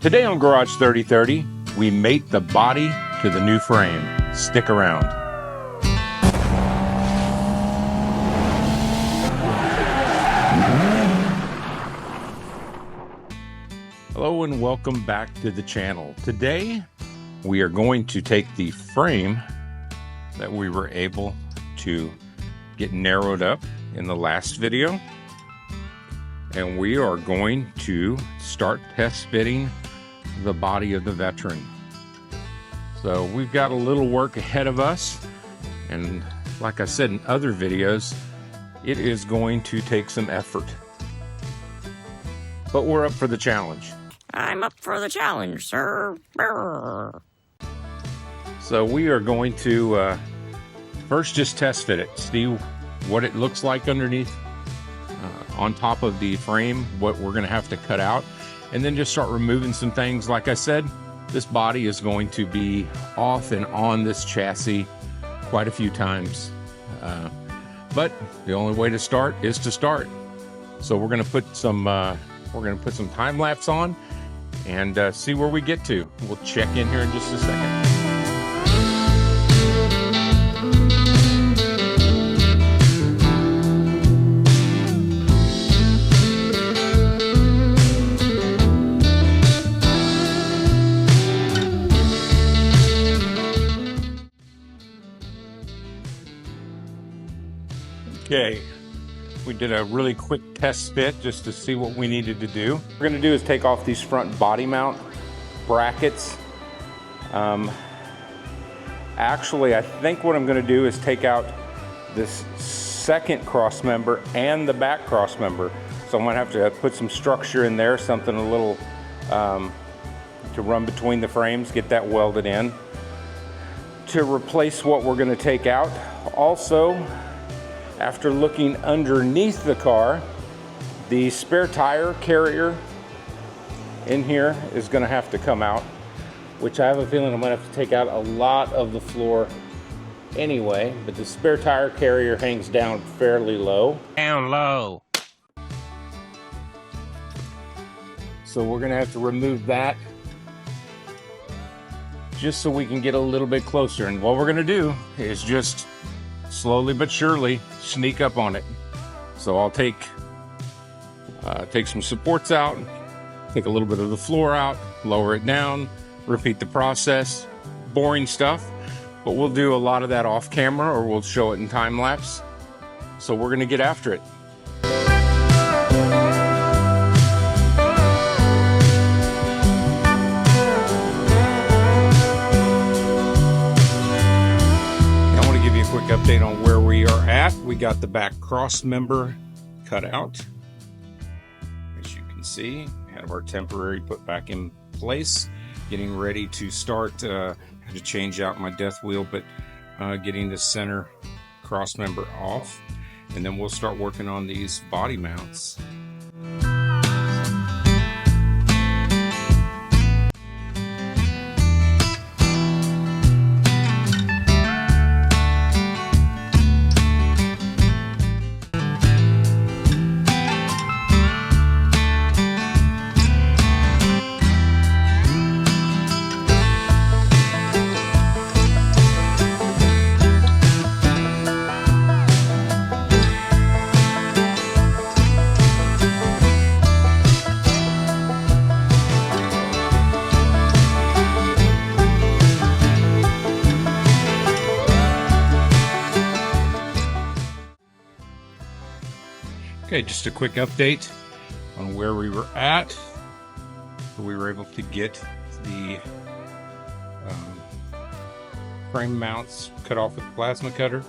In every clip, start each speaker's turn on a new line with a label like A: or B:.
A: Today on Garage 3030, we mate the body to the new frame. Stick around. Hello and welcome back to the channel. Today, we are going to take the frame that we were able to get narrowed up in the last video, and we are going to start test fitting the body of the Veteran. So we've got a little work ahead of us, and like I said in other videos, it is going to take some effort, but we're up for the challenge.
B: I'm up for the challenge, sir. Brr.
A: So we are going to first just test fit it, see what it looks like underneath, on top of the frame, what we're going to have to cut out, and then just start removing some things. Like I said, this body is going to be off and on this chassis quite a few times, but the only way to start is to start. So we're going to put some time lapse on and see where we get to. We'll check in here in just a second. Okay, we did a really quick test fit just to see what we needed to do. What we're gonna do is take off these front body mount brackets. Actually, I think what I'm gonna do is take out this second cross member and the back cross member. So I'm gonna have to put some structure in there, something a little to run between the frames, get that welded in to replace what we're gonna take out. Also, after looking underneath the car, the spare tire carrier in here is gonna have to come out, which I have a feeling I'm gonna have to take out a lot of the floor anyway, but the spare tire carrier hangs down fairly low. Down low. So we're gonna have to remove that just so we can get a little bit closer. And what we're gonna do is just slowly but surely sneak up on it. So I'll take some supports out, take a little bit of the floor out, lower it down, repeat the process. Boring stuff, but we'll do a lot of that off camera, or we'll show it in time lapse. So we're gonna get after it. Quick update on where we are at. We got the back cross member cut out. As you can see, have our temporary put back in place. Getting ready to start, had to change out my death wheel, but getting the center cross member off. And then we'll start working on these body mounts. Okay, just a quick update on where we were at. We were able to get the frame mounts cut off with the plasma cutter.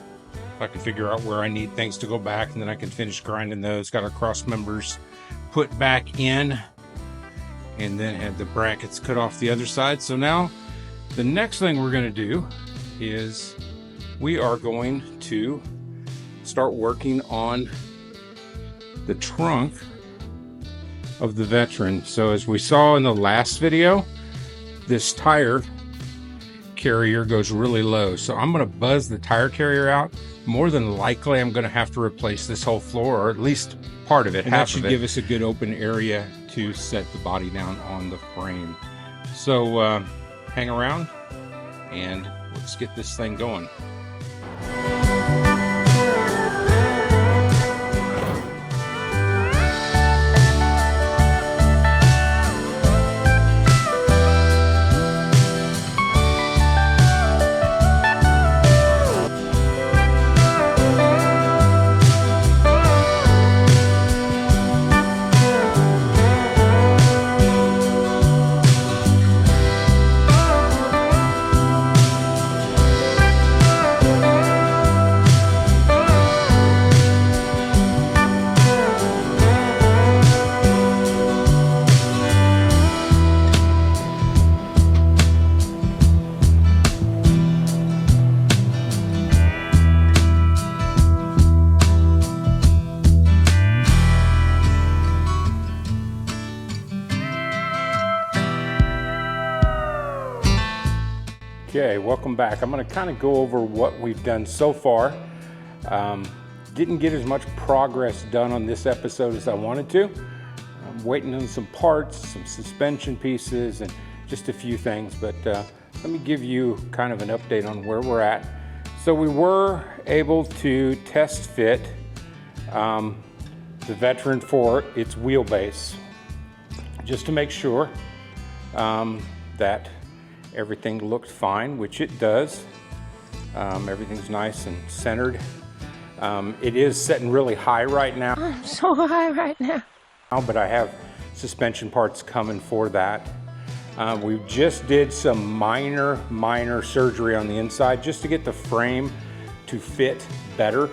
A: I can figure out where I need things to go back, and then I can finish grinding those. Got our cross members put back in, and then had the brackets cut off the other side. So now the next thing we're going to do is we are going to start working on the trunk of the Veteran. So as we saw in the last video, this tire carrier goes really low. So I'm going to buzz the tire carrier out. More than likely, I'm going to have to replace this whole floor, or at least part of it. And that should give us a good open area to set the body down on the frame. So hang around and let's get this thing going. Okay, welcome back. I'm going to kind of go over what we've done so far. Didn't get as much progress done on this episode as I wanted to. I'm waiting on some parts, some suspension pieces, and just a few things, but let me give you kind of an update on where we're at. So we were able to test fit the Veteran for its wheelbase, just to make sure that everything looked fine, which it does. Everything's nice and centered. It is setting really high right now.
C: I'm so high right now.
A: But I have suspension parts coming for that. We just did some minor surgery on the inside just to get the frame to fit better.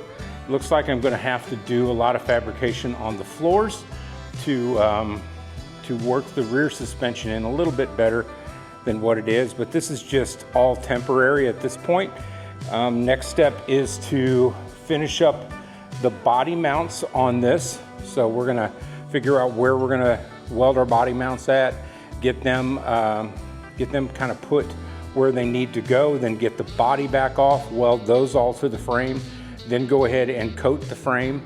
A: Looks like I'm gonna have to do a lot of fabrication on the floors to work the rear suspension in a little bit better than what it is, but this is just all temporary at this point. Next step is to finish up the body mounts on this. So we're gonna figure out where we're gonna weld our body mounts at, get them kind of put where they need to go, then get the body back off, weld those all to the frame, then go ahead and coat the frame,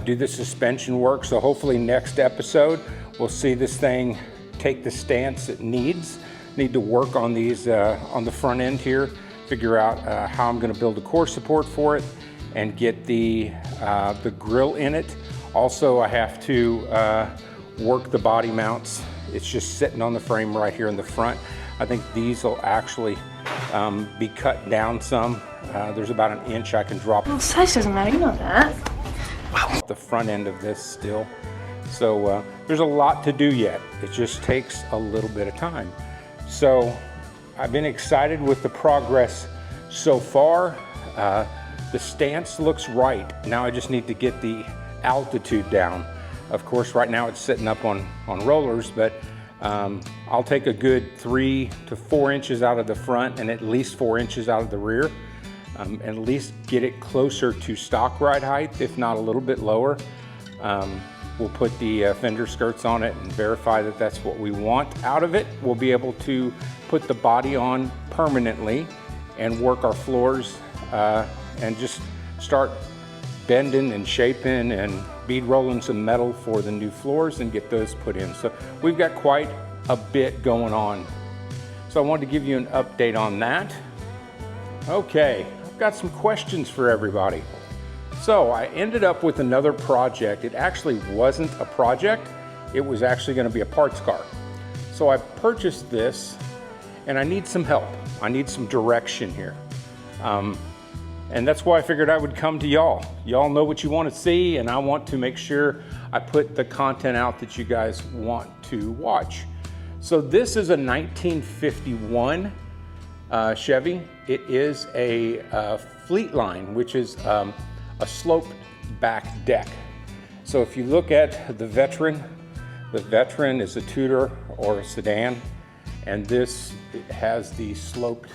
A: do the suspension work. So hopefully next episode, we'll see this thing take the stance it needs. Need to work on these on the front end here, figure out how I'm going to build a core support for it and get the grill in it. Also, I have to work the body mounts. It's just sitting on the frame right here in the front. I think these will actually be cut down some. There's about an inch I can drop.
C: Well, size doesn't matter, you know that.
A: Wow. The front end of this still. So there's a lot to do yet. It just takes a little bit of time. So I've been excited with the progress so far. The stance looks right. Now I just need to get the altitude down. Of course, right now it's sitting up on rollers, but I'll take a good 3 to 4 inches out of the front and at least 4 inches out of the rear. And at least get it closer to stock ride height, if not a little bit lower. We'll put the fender skirts on it and verify that that's what we want out of it. We'll be able to put the body on permanently and work our floors and just start bending and shaping and bead rolling some metal for the new floors and get those put in. So we've got quite a bit going on. So I wanted to give you an update on that. Okay, I've got some questions for everybody. So I ended up with another project. It actually wasn't a project. It was actually going to be a parts car. So I purchased this and I need some help. I need some direction here. And that's why I figured I would come to y'all. Y'all know what you want to see, and I want to make sure I put the content out that you guys want to watch. So this is a 1951 Chevy. It is a Fleet Line, which is a sloped back deck. So if you look at the Veteran is a Tudor or a sedan, and this has the sloped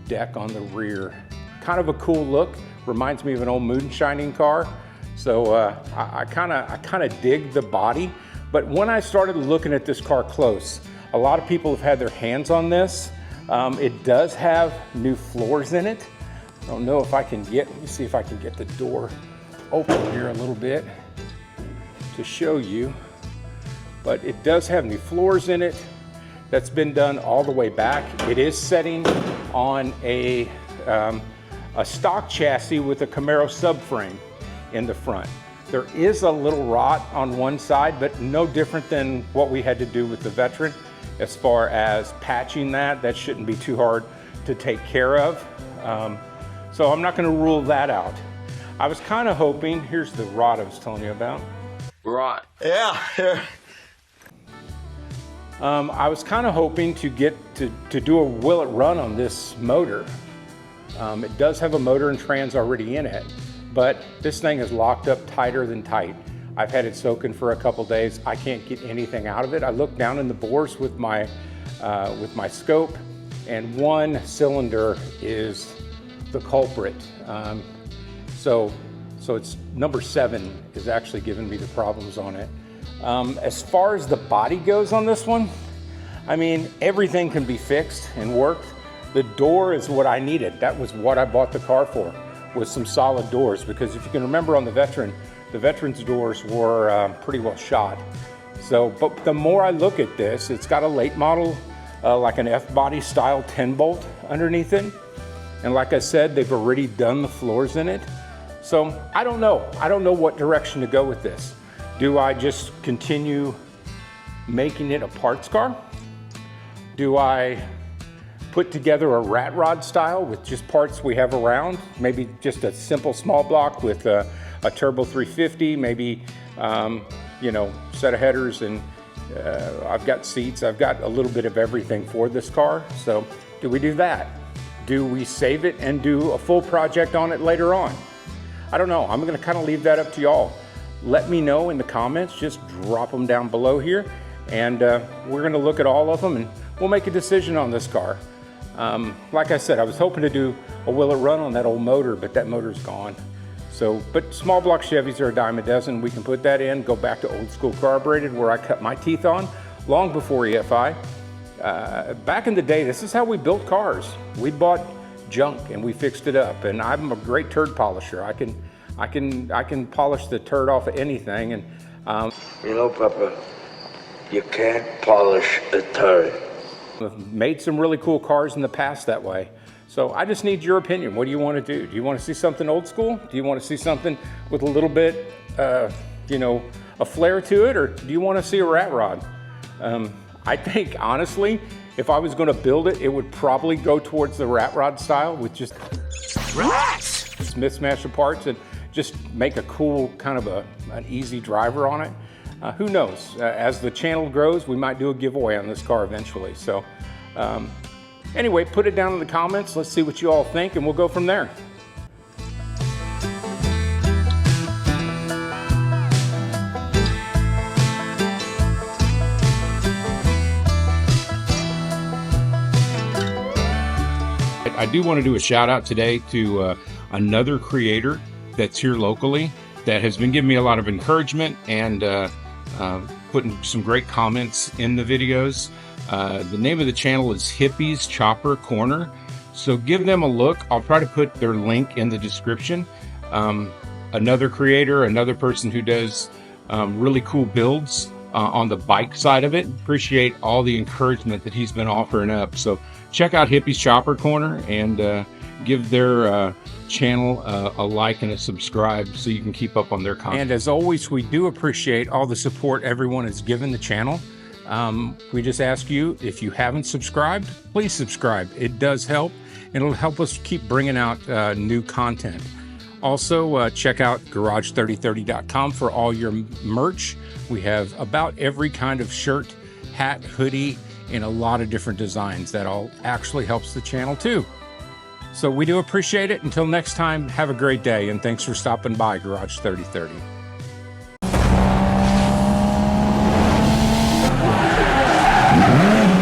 A: deck on the rear. Kind of a cool look, reminds me of an old moonshining car. So I kind of dig the body, but when I started looking at this car close, a lot of people have had their hands on this. It does have new floors in it. I don't know if I can let me see if I can get the door open here a little bit to show you. But it does have new floors in it. That's been done all the way back. It is setting on a stock chassis with a Camaro subframe in the front. There is a little rot on one side, but no different than what we had to do with the Veteran. As far as patching that shouldn't be too hard to take care of. So I'm not gonna rule that out. I was kind of hoping, here's the rot I was telling you about.
D: Right.
A: Yeah. I was kind of hoping to get to do a will it run on this motor. It does have a motor and trans already in it, but this thing is locked up tighter than tight. I've had it soaking for a couple days. I can't get anything out of it. I looked down in the bores with my scope, and one cylinder is the culprit. So it's number 7 is actually giving me the problems on it. As far as the body goes on this one, I mean, everything can be fixed and worked. The door is what I needed. That was what I bought the car for, was some solid doors, because if you can remember on the Veteran's doors were pretty well shot. So, but the more I look at this, it's got a late model, like an F-body style 10-bolt underneath it. And like I said, they've already done the floors in it. So I don't know. I don't know what direction to go with this. Do I just continue making it a parts car? Do I put together a rat rod style with just parts we have around? Maybe just a simple small block with a turbo 350, maybe, you know, set of headers, and I've got seats. I've got a little bit of everything for this car. So do we do that? Do we save it and do a full project on it later on? I don't know. I'm gonna kind of leave that up to y'all. Let me know in the comments, just drop them down below here, and we're gonna look at all of them and we'll make a decision on this car. Like I said, I was hoping to do a will it run on that old motor, but that motor's gone. So, but small block Chevys are a dime a dozen. We can put that in, go back to old school carbureted where I cut my teeth on long before EFI. Back in the day, this is how we built cars. We bought junk and we fixed it up, and I'm a great turd polisher. I can polish the turd off of anything, and
D: You know, Papa, you can't polish a turd.
A: I've made some really cool cars in the past that way. So I just need your opinion. What do you want to do? Do you want to see something old school? Do you want to see something with a little bit, you know, a flair to it, or do you want to see a rat rod? I think honestly, if I was going to build it, it would probably go towards the rat rod style with just rats, mismatch of parts, and just make a cool kind of an easy driver on it. Who knows? As the channel grows, we might do a giveaway on this car eventually. So anyway, put it down in the comments. Let's see what you all think, and we'll go from there. I do want to do a shout out today to another creator that's here locally that has been giving me a lot of encouragement and putting some great comments in the videos. The name of the channel is Hippies Chopper Corner, so give them a look. I'll try to put their link in the description. Another creator, another person who does really cool builds on the bike side of it. Appreciate all the encouragement that he's been offering up. So check out Hippies Chopper Corner and give their channel a like and a subscribe so you can keep up on their content. And as always, we do appreciate all the support everyone has given the channel. We just ask you, if you haven't subscribed, please subscribe. It does help, and it'll help us keep bringing out new content. Also, check out garage3030.com for all your merch. We have about every kind of shirt, hat, hoodie, in a lot of different designs. That all actually helps the channel too. So we do appreciate it. Until next time, have a great day, and thanks for stopping by Garage 3030.
E: Mm-hmm.